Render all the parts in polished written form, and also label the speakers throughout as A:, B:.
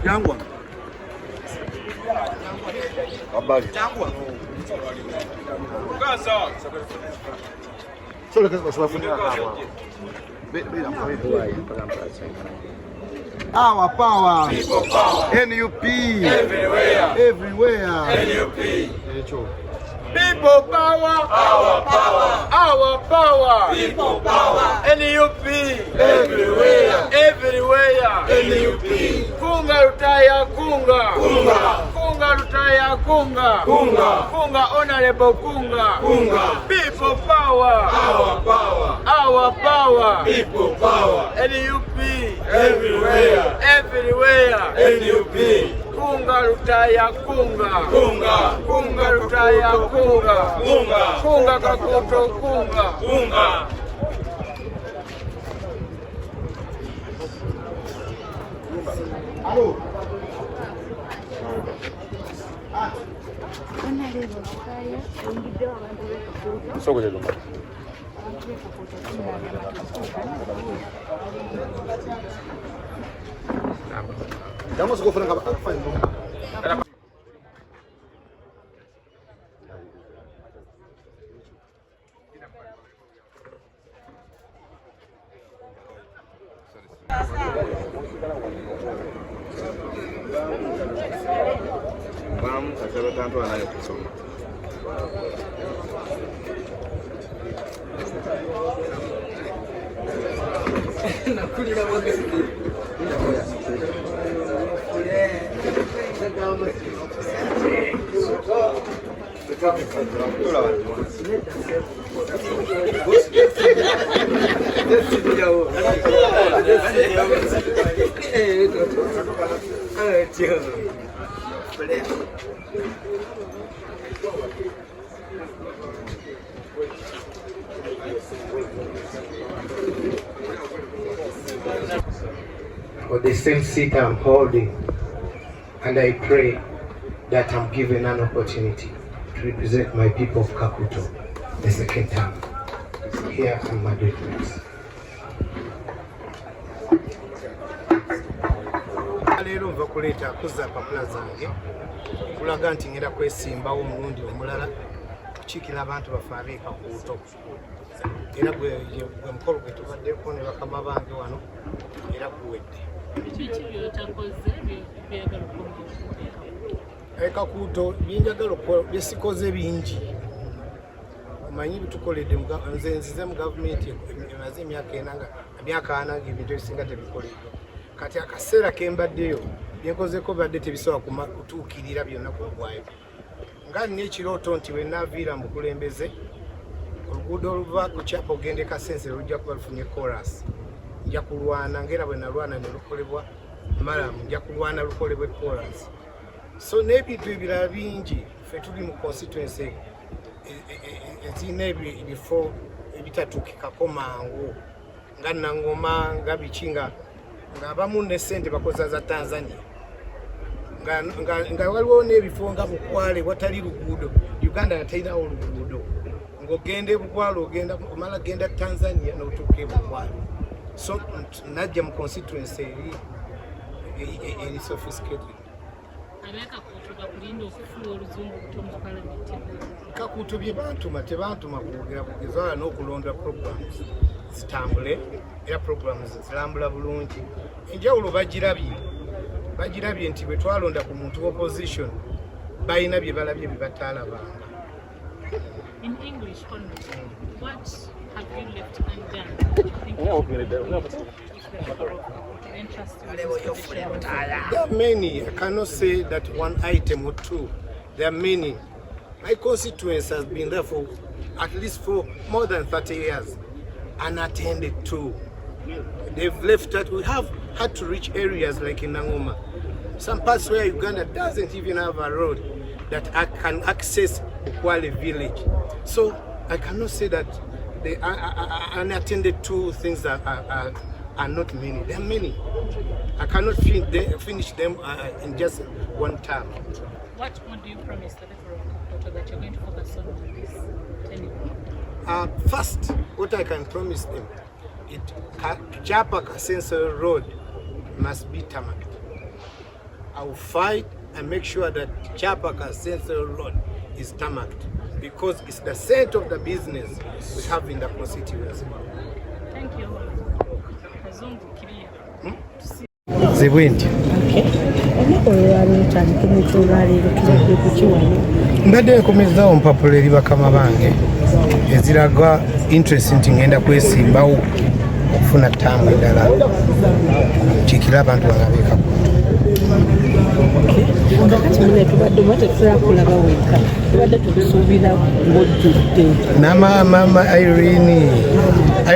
A: Jangwa.
B: Habari.
A: Jangwa.
B: Kaza.
A: Sio kaza kuwafunia hawa. Bila Our power.
B: People power.
A: NUP.
B: Everywhere.
A: Everywhere.
B: NUP.
C: People power.
B: Our power.
C: Our power.
B: People power.
C: NUP.
B: Everywhere.
C: Everywhere.
B: NUP.
C: Kunga Rutaya Kunga.
B: Kunga.
C: Kunga Rutaya Kunga.
B: Kunga.
C: Kunga Honorable Kunga.
B: Kunga.
C: People power.
B: Our power.
C: Our power.
B: People power.
C: NUP.
B: Everywhere.
C: Everywhere.
B: NUP.
C: Kunga Rutaya Kunga.
B: Kunga.
C: Kunga Rutaya Kunga.
B: Kunga.
C: Kunga Kakuto Kunga.
B: Kunga.
A: Alô.
D: Só coisa do
A: Vamos go franga ba fine.
D: Vamos, achava tanto anayo kusoma.
E: Nakulira mwagezi.
F: For the same seat I'm holding, and I pray that I'm given an opportunity to represent my people of Kakuto the second time here in Madrid.
G: Leero nva kuleeta kuzza mpapula zange kulaga nti ngenda kwesimbawo omulundi omulala kukiikira abantu baffe ab'e Kakuuto era gwe mukolo gwe tubaddeko ne bakama bange wano era guwedde.
H: Kiki by'otakoze byagala okukola?
G: Kakuuto byenjagala okukola byesikoze bingi. Omanyi bitukoledde nze nzize mu gavumenti emaze emyaka 4 ng'ebintu ebisinga tebikoleddwa. Kati akaseera kembaddeyo byenkozeko badde tebisobola kutuukirira byonna ku bwayo. Nga nina ekirooto nti bwe naaviira mu bukulembeze oluguudo oluva ku kyapa ogende Kasense lujja kuba lufunye chorus. Nja kulwana ngera bwe nalwana ne lukolebwa Malamu, nja kulwana lukolebwe chorus. So n'ebintu ebirala bingi ffe tuli mu constituency ezirina ebifo ebitatuukikako mangu nga Nangoma nga biki nga abamu ne ssente bakoza za Tanzania nga waliwo n'ebifo nga Bukwale watali luguudo, Uganda yatalinawo luguudo, ng'ogenda Bukwale ogenda omala genda Tanzania n'otuuka Bukwale. So najja mu constituency eri sophisticated. Kakuuto bye bantuma tebantuma kwogera kugeza wala n'okulonda programs zitambule era programs zirambula bulungi. Enjawulo bagirabye nti bwe twalonda ku muntu opposition balina bye balabye bye bataalabanga.
H: In English, what have you left undone?
G: There are many. I cannot say that one item or two. There are many. My constituency has been there for at least for more than 30 years, unattended to. They've left that. We have had to reach areas like in Nangoma, some parts where Uganda doesn't even have a road that I can access Bukwale village. So I cannot say that they are unattended to things that are not many. There are many. I cannot finish them in just one term.
H: What would you promise the people of Kakuto that you're going to focus on this?
G: First, what I can promise them, Japa Kasense Road must be tarmacked. I will fight and make sure that Chapaka Central Road is tarmacked because it's the center of the business we have in the constituency.
H: Thank you. Kazungu Kiria.
G: Zibwinti. Mbadde nkomezzaawo mpapula eri bakama bange eziraga interest nti ngenda kwesimbawo okufuna ttaamu eddala kiikira abantu balabeeka namama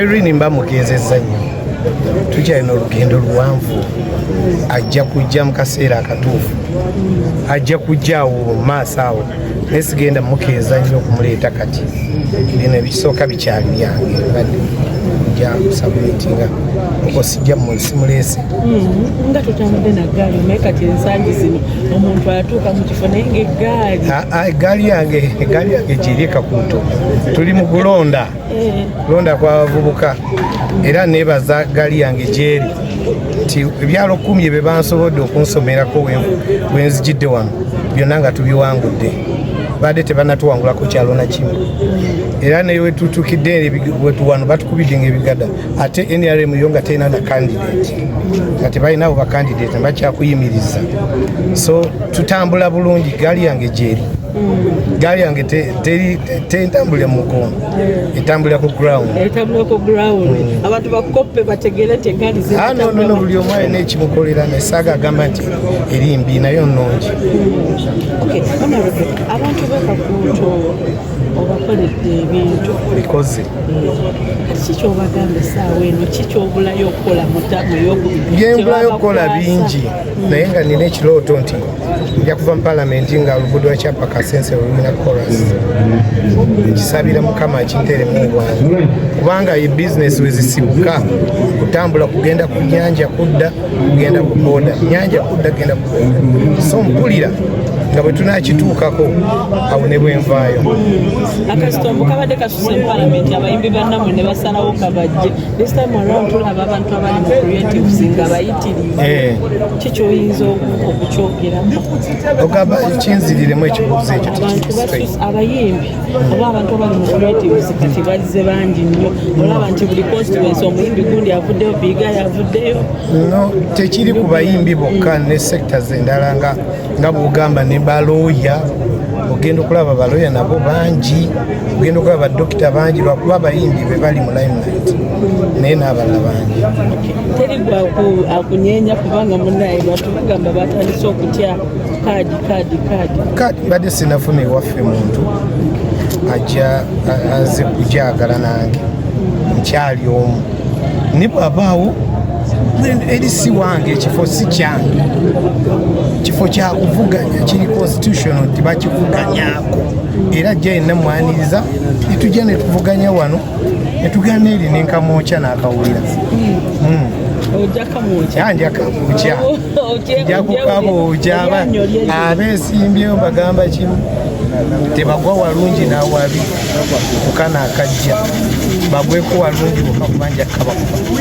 G: Irene mba mugezezza nnyo tukyalina olugendo luwanvu ajja kujja mu kaseera akatuufu ajja kujjaawo mu maaso awo naye sigenda mukeeza nnyo okumuleeta kati bino ebikisooka bikyali byange badde ja kusabumitinga nkosijja simulese
E: nga tutambudde na ggaali naye kati ensangi zino omuntu atuuka mu kifo naye ng'eggaali eggaali yange gyeri Kakuuto tuli mu kulonda kw'abavubuka era neebaza ggaali yange gyeri nti ebyalo 10 bye bansobodde okunsomerako wenzijidde wano byonna nga tubiwangudde badde tebanatuwangulako kyalo na kimu era naye wetutukidde wetuwano batukubidde ng'ebigada ate NRM yo nga terina na candidate nga tebalinawo bakandidate bakyakuyimiriza so tutambula bulungi gaali yange gyeri gaali yange tentambulira mu mukono etambulira ku ground abantu bakoppe bategere te gaali no buli omu alina ekimukolera nesaaga agamba nti eri mbi nayo nnungi abantu b'Ekakuuto obakoledde ebintu bikoze kikyobagamba essaawa eno kikyobulayo okukola mutamu byembulayo okukola bingi naye nga nina ekirooto nti nja kuva mu palamenti nga oluguudo lwa Chapaka Central lulina chorus nkisabira mukama akinteremu obwangu kubanga ebizinesi wezisibuka kutambula kugenda ku nyanja kudda kugenda ku boda nyanja kudda genda ku boda so mpulira nga bwe tunakituukako awo ne bwenvaayo akasitombo kabadde kasusse mu palamenti abayimbi bannamwe ne basalawo kabajje this time around tulaba abantu abali mu creatives nga bayitirivu kikyoyinza okukyogeramu ogamba kinziriremu ekibuuzo ekyo abayimbi oba abantu abali mu creatives kati bazze bangi nnyo olaba nti buli constituency omuyimbi gundi avuddeyo biga yavuddeyo no tekiri ku bayimbi bokka ne sectors endala nga bwogamba ne balooya ogenda okulaba balooya nabo bangi ogenda okulaba badokita bangi lwakuba abayimbi be bali mu limelight naye n'abalala bangi teri akunyeenya kubanga munnaye batugamba batandise okutya kaadi badde sinafuna ewaffe muntu ajja aze kujaagala nange nkyali omu ne bwabaawo eri si wange ekifo si kyange kifo kyakuvuganya kiri constitutional tibakivuganyako era ajja yenna mwaniriza netujja netuvuganya wano netugana eri nenkamwokya n'akawulira njakukabookya abeesimbyeyo bagamba kimu tebagwa walungi nawabi kukana akajja bagweko walungi bukakubanja kabakuba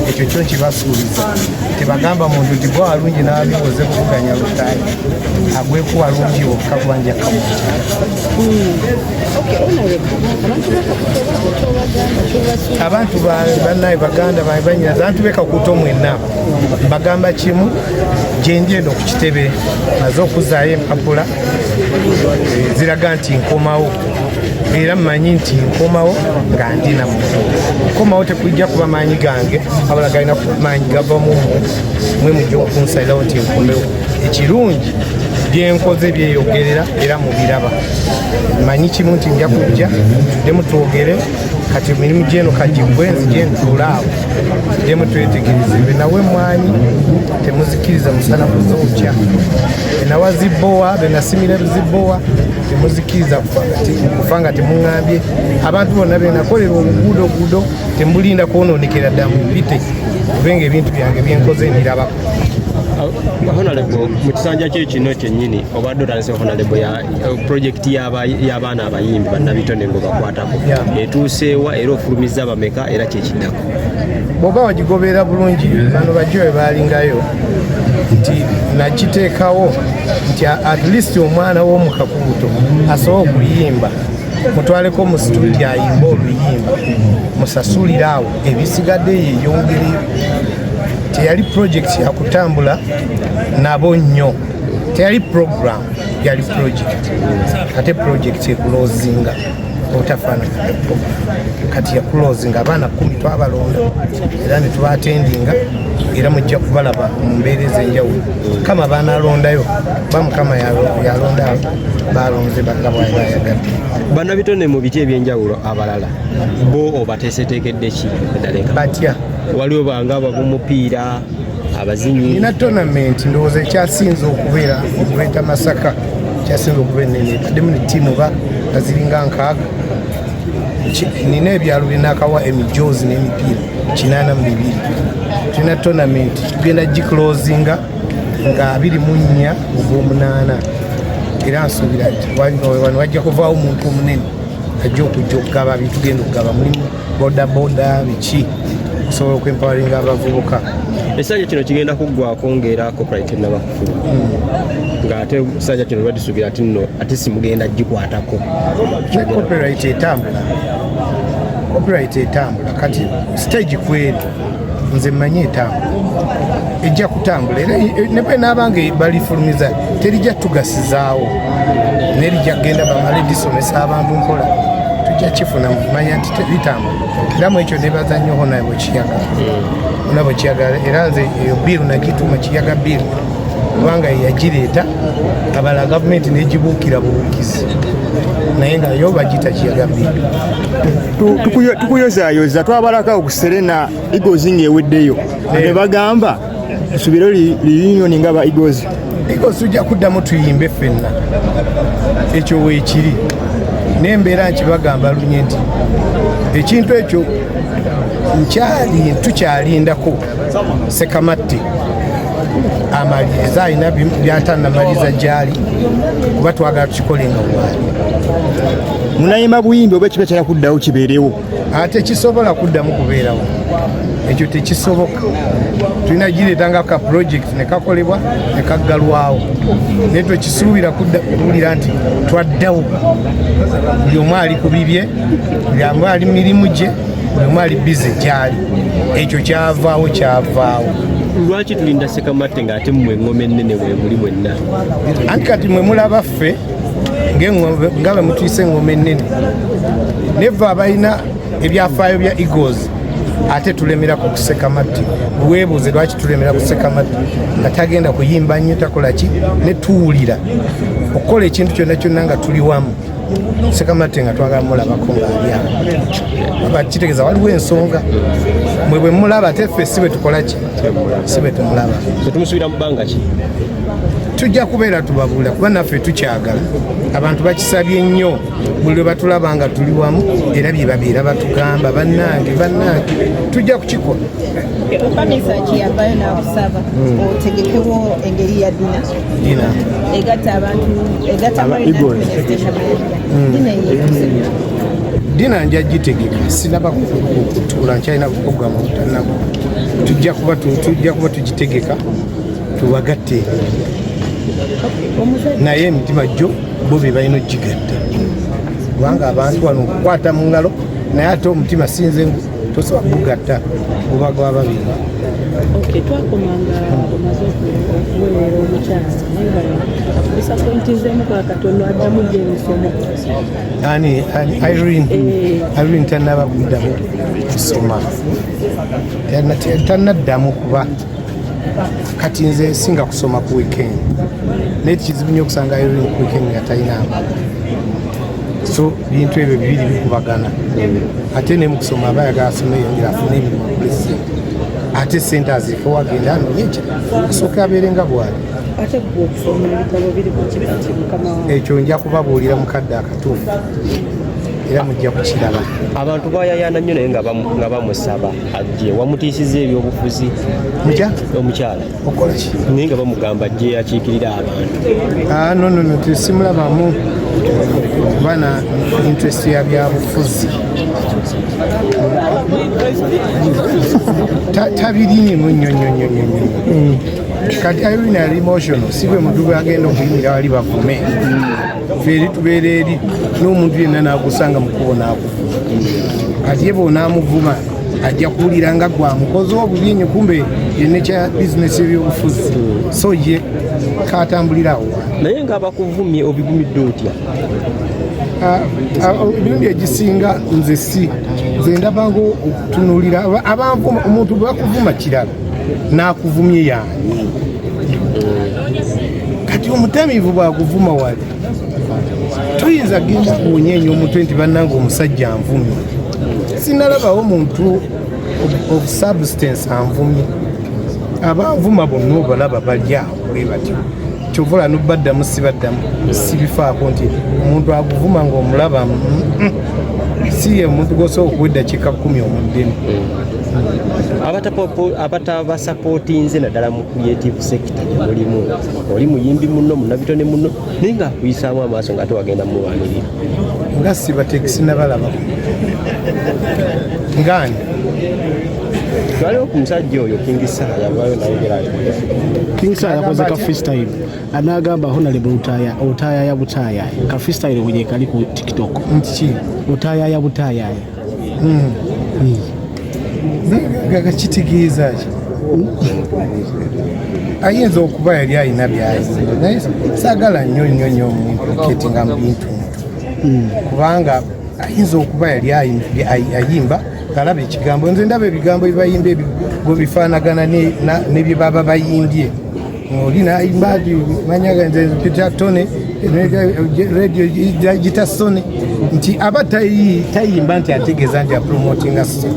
E: ekyo kyo kibasuuliza tebagamba muntu nti gwa walungi nawabi oze kuvuganya lutayi agweko walungi bukakubanja kabakuba abantu bannaye baganda banyiraza abantu b'Ekakuuto mwenna bagamba kimu gyendi eno ku kitebe maze okuzaayo empapula ziraga nti nkomawo era mmanyi nti nkomawo nga ndina muntu nkomawo tekujja kuba maanyi gange abala galina maanyi gava mwe mujja okunsalirawo nti nkomewo ekirungi byenkoze byeyogerera era mubiraba manyi kimu nti nja kujja tuddemu twogere kati emirimu gyeno kagibwe nzije ntuulaawo tuddemu twetegereze be nawe mwanyi temuzikiriza musana kuzookya benawa zibbowa benasimira zibbowa temuzikiriza kufa nga temuŋŋambye abantu bonna benakolera obuguudoguudo temulinda kwonoonekera ddala mupite kubenga ebintu byange byenkoze nirabako
I: Honorable mu kisanja kye kino kyennyini obadde otandise honorable ya projekiti y'abaana abayimbi bannabitone ngo bakwatako etuuseewa era ofulumiza bameka era kyekiddako
G: bw'oba wagigoberera bulungi bano bajjo bwe baalingayo nti nakiteekawo nti at least omwana w'omukakuuto asobola okuyimba mutwaleko mu studio ayimba oluyimba musasulire awo ebisigadde yeyongereyo. Teyali project yakutambula nabo nnyo, teyali program, yali project. Ate project ekulozinga otafaanana kati ya closing abaana 10 twabalonda era ne tubatendinga era mujja kubalaba mu mbeera ez'enjawulo kama banalondayo bamukama yalonda balonze bagabayagadde
I: bannabitone mu biti ebyenjawulo abalala bo obateeseteekedde ki eddaleka
G: batya
I: waliwo banga ab'omupiira abazinyi
G: nina tournament ndowooza ekyasinze okubeera okuleeta Masaka kyasinze okubeera nene baddemu ne ttiimu baziringa 6 nina ebyalo binakawa emijozi n'emipiira 82 tulina tournament tugenda giclosinga nga 24 ogw'omunaana era nsuubira wano wajja kuvaawo omuntu omunene ajja okujja okugaba bitugenda okugaba mulimu bodaboda biki okusobola okwempawalinga abavubuka.
I: Esajja kino kigenda kuggwako ng'era copyright nabakufulu ng'ate esajja kino badisuubira ati nno ate simugenda gikwatako.
G: Copyright etambula kati stage kweri nze mmanyi etambula ejja kutambula era ne bwe naabanga balifulumiza terijja tugasizaawo nerijja kgenda bamale disomesa abantu mpola tujja kifuna manya nti litambula era mu ekyo nebaza nnyo Honorable Kiyaga era nze eyo bill nagituuma Kiyaga bill kubanga yagireeta abala gavumenti negibuukira bubuukizi naye nga yo bagita Kiyaga bill.
J: Tukuyozaayoza twabalako okuserena Eagles ng'eweddeyo ne bagamba tusubire liyunioni nga ba Eagles
G: tujja kuddamu tuyimbe ffenna ekyo weekiri n'embeera nkibagamba lunye nti ekintu ekyo tukyalindako Sekamatti amaliriza alina byatanamaliza gyali kuba twagala tukikolenga bwali
J: munayimba buyimbi oba ekiba kyala kuddawo kibeerewo
G: ate kisobola kuddamu kubeerawo ekyo tekisoboka tulina gireetanga ka project ne kakolebwa ne kaggalwawo naye twekisuubira kuwulira nti twaddawo buli omu ali ku bibye buli omu ali mirimu gye buli omu ali bize gyali ekyo kyavaawo
I: lwaki tulinda Sekamatte ng'ate mmwe engoma ennene bwe muli mwenna
G: anti kati mwe mulaba ffe nga bwe mutuyise engoma ennene neva abalina ebyafaayo bya Eagles ate tulemera ku Sekamatte weebuuze lwaki tulemera ku Sekamatte nga tagenda kuyimba nnyo takola ki ne tuwulira okukola ekintu kyonna nga tuli wamu Sekamatte nga twagala mulabako ng'ali kitegeeza waliwo ensonga mwe bwe mulaba ate ffe si bwe tukola ki si bwe tumulaba
I: tetumusubira mu bbanga ki
G: tujja kubeera tubabuulira kuba naffe tukyagala abantu bakisabye nnyo buli lwe batulaba nga tuli wamu era bye babeera batugamba bannange tujja kukikola
K: Okamisa kiyavayo n'akusaba otegekewo engeri ya dina egatta abantu egatta
G: dina nja gitegeka sinaba kutuula nkyalina kuprogramu butanabo tujja kuba tugitegeka tubagatte naye emitima gyo bo be balina ogigatta kubanga abantu wano okukwata mu ngalo naye ate omutima sinze tosobola kugugatta gubagwa babiri.
E: Twakomanga omaze okuweerera omukyala naye nga disappointizeemu kwa Katonda addamu gy'emisomo.
G: Irene tannaba kuddamu kusoma tannaddamu kuba kati nze singa kusoma ku weekend naye kizibu nnyo okusanga Irene ku weekend nga talina amala so bintu ebyo bibiri bikubagana ate ne mu kusoma aba yagala asome yongera afune emirimu akulesi ate sente azifo wagenda anonyekya asooka abeere nga bwali
E: ate gwe okusoma ebitabo biri ku kibati mukama
G: ekyo nja kubabuulira mukadde akatuufu era mujja kukiraba.
I: Abantu bayayaana nnyo naye nga bamusaba ajje wamutiisiza ebyobufuzi omukyala
G: okola ki
I: naye nga bamugamba ajje akiikirira abantu.
G: No tesimulabamu bana interest ya byabufuzi tabirimu nnyo kati Irene ali emotional sibe mudugu agenda okuyimira wali bavume feri tubeera eri n'omuntu yenna n'agusanga mukubo n'akuvuma kati ye bonaamuvuma ajja kuwulira nga gwamukoze obubi nnyo kumbe yenne kya bizinesi ebyobufuzi so ye katambulirawo
I: naye ng'abakuvumye obigumidde otya
G: emirundi egisinga nze ndabanga okutunuulira abanvuma omuntu bwe bakuvuma kirala n'akuvumye yaani kati omutamiivu bwakuvuma wali toyinza genda kuwonyeenya omutwe nti bannanga omusajja anvumye sinalabawo omuntu of substance anvumye abanvuma bonna obalaba bali awo bwe batyo kyovula nobaddamu sibaddamu sibifaako nti omuntu aguvuma ng'omulaba si ye omuntu gosobola okuwa eddakiika 10 omuddemu
I: abatabasapootinze naddala mu creative sector mulimu oli muyimbi munno munabitone munno naye nga akuyisaamu amaaso nga ate wagenda muwanirira
G: nga sibatekisi nabalaba ngani
I: twaliwo ku musajja oyo Kingisa yavaayo nayogerayo
L: Kingisa yakoze ka freestyle anagamba honorable otaya ya butaya ka freestyle bwe kali ku TikTok
G: nti
L: otaya ya butaya
G: gaga kitegeeza ayinza okuba yali ayina byayinza naye saagala nnyo omuntu ketinga mu bintu kubanga ayinza okuba yali ayimba kalaba ekigambo nze ndaba ebigambo ebibayimba ebyo bifaanagana ne bye baba bayimbye oli nayimba manyaga nze pitatone radio gitasone nti aba tayimba nti ategeeza nti apromotinga so